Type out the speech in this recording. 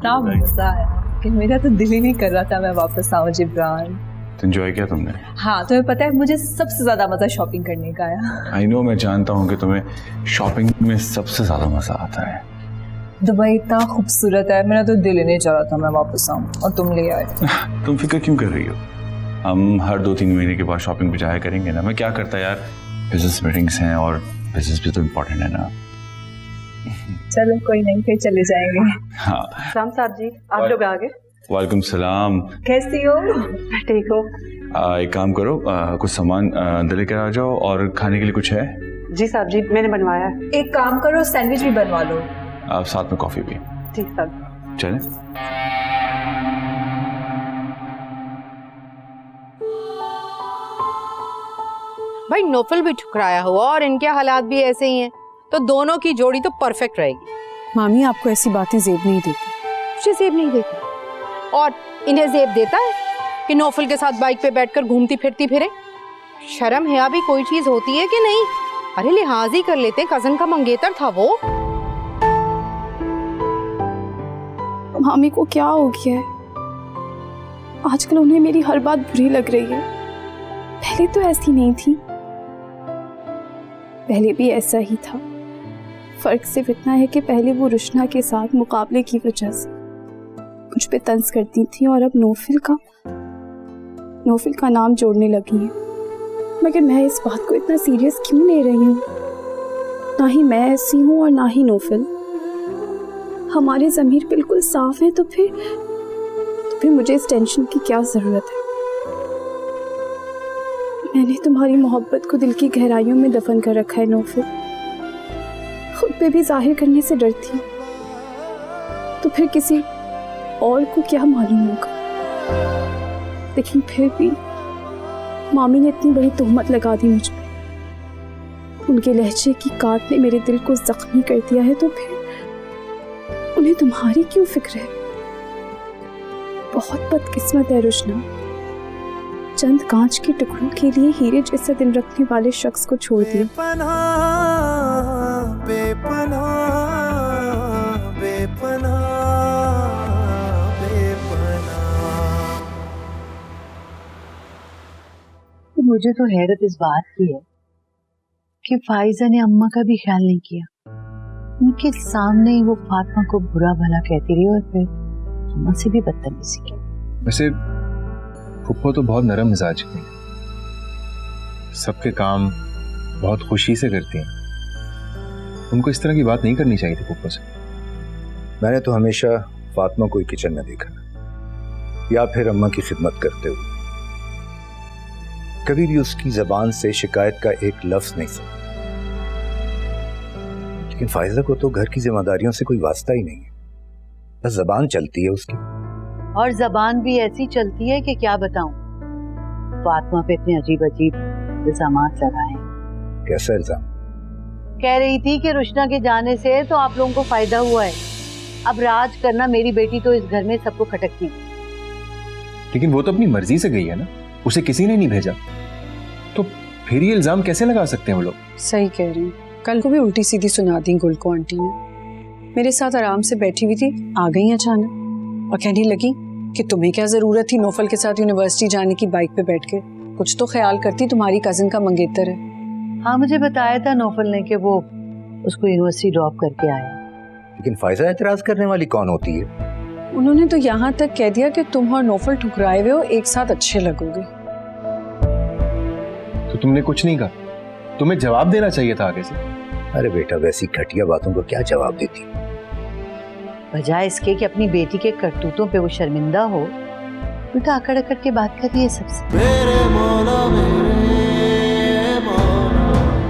इतना मजा आया कि मेरा तो दिल ही नहीं कर रहा था मैं वापस आऊँ जिब्रान। तो एंजॉय किया तुमने? हाँ, तुम्हें पता है मुझे सबसे ज्यादा मजा शॉपिंग करने का आया। आई नो, मैं जानता हूँ कि तुम्हें शॉपिंग में सबसे ज्यादा मजा आता है। दुबई इतना खूबसूरत है, मेरा तो दिल ही नहीं चाह रहा था मैं वापस आऊँ और तुम ले आए। तुम फिक्र क्यों कर रही हो? हम हर 2-3 महीने के बाद शॉपिंग पे जाया करेंगे ना। मैं क्या करता यार, बिजनेस मीटिंग्स हैं और बिजनेस भी तो इम्पोर्टेंट है ना। चलो कोई नहीं, फिर चले जाएंगे। हाँ। राम साहब जी, आप लोग आ गए। वालेकुम सलाम। कैसी हो? ठीक हो? एक काम करो, कुछ सामान दिल्ली कर आ जाओ और खाने के लिए कुछ है? जी साहब जी, मैंने बनवाया है। एक काम करो, सैंडविच भी बनवा लो। साथ में कॉफी भी। ठीक साहब। चलें? भाई नौफल भी ठुकराया हुआ और इनके हालात भी ऐसे ही हैं, तो दोनों की जोड़ी तो परफेक्ट रहेगी। मामी आपको ऐसी बातें जेब नहीं देती। मुझे जेब नहीं देती और इन्हें जेब देता है कि नौफल के साथ बाइक पे बैठकर घूमती फिरती फिरे। शर्म है भी कोई चीज होती है कि नहीं? अरे लिहाज ही कर लेते, कजन का मंगेतर था वो। मामी को क्या हो गया है? आजकल उन्हें मेरी हर बात बुरी लग रही है। पहले तो ऐसी नहीं थी, पहले भी ऐसा ही था। फर्क सिर्फ इतना है कि पहले वो रुशना के साथ मुकाबले की वजह से मुझ पे तंज करती थी और अब नौफिल का नाम जोड़ने लगी है। मगर मैं इस बात को इतना सीरियस क्यों ले रही हूँ? ना ही मैं ऐसी हूँ और ना ही नौफिल। हमारे ज़मीर बिल्कुल साफ है, तो फिर मुझे इस टेंशन की क्या ज़रूरत है? मैंने तुम्हारी मोहब्बत को दिल की गहराइयों में दफन कर रखा है नौफिल। खुद पे भी जाहिर करने से डरती हूँ, तो फिर किसी और को क्या मालूम होगा। लेकिन फिर भी मामी ने इतनी बड़ी तोहमत लगा दी मुझ पे। उनके लहजे की काट ने मेरे दिल को जख्मी कर दिया है, तो फिर उन्हें तुम्हारी क्यों फिक्र है? बहुत बदकिस्मत है रुशना, चंद कांच के टुकड़ों के लिए हीरे जैसा दिल रखने वाले शख्स को छोड़ दिया। मुझे तो हैरत इस बात की है कि फाइजा ने अम्मा का भी ख्याल नहीं किया। उनके सामने ही वो फातिमा को बुरा भला कहती रही और फिर अम्मा से भी बदतमीजी की। वैसे फुप्पो तो बहुत नरम मिजाज की है, सबके काम बहुत खुशी से करती हैं। उनको इस तरह की बात नहीं करनी चाहिए थी फुप्पो से। मैंने तो हमेशा फातिमा को किचन में देखा या फिर अम्मा की खिदमत करते हुए, कभी भी उसकी जबान से शिकायत का एक लफ्ज नहीं सुना। लेकिन फाइजा को तो घर की जिम्मेदारियों से कोई वास्ता ही नहीं है, बस जबान चलती है उसकी। और जबान भी ऐसी चलती है कि क्या बताऊं। फातिमा पे इतने अजीब अजीब इल्जामात लगाए। कैसा इल्जाम? कह रही थी कि रुशना के जाने से तो आप लोगों को फायदा हुआ है, अब राज करना मेरी बेटी तो इस घर में सबको खटकती। लेकिन वो तो अपनी मर्जी से गई है ना, उसे किसी ने नहीं भेजा, तो फिर ये इल्जाम कैसे लगा सकते हैं वो लोग? सही कह रही हैं। कल को भी उल्टी सीधी सुना दी गुल को आंटी ने। मेरे साथ आराम से बैठी हुई थी, आ गई अचानक और कहने लगी कि तुम्हें क्या जरूरत थी नौफल के साथ यूनिवर्सिटी जाने की बाइक पे बैठ के? कुछ तो ख्याल करती, तुम्हारी कजिन का मंगेतर है। हाँ, मुझे बताया था नौफल ने कि वो उसको यूनिवर्सिटी ड्रॉप करके आया। लेकिन फाइजा एतराज करने वाली कौन होती है? उन्होंने तो यहाँ तक कह दिया कि तुम और नौफल ठुकराए हुए हो, एक साथ अच्छे लगोगे। तो तुमने कुछ नहीं कहा? तुम्हें जवाब देना चाहिए था आगे से। अरे बेटा, वैसी घटिया बातों को क्या जवाब देती? बजाय इसके कि अपनी बेटी के करतूतों पे वो शर्मिंदा हो, उल्टा अकड़ अकड़ के बात कर रही है सबसे।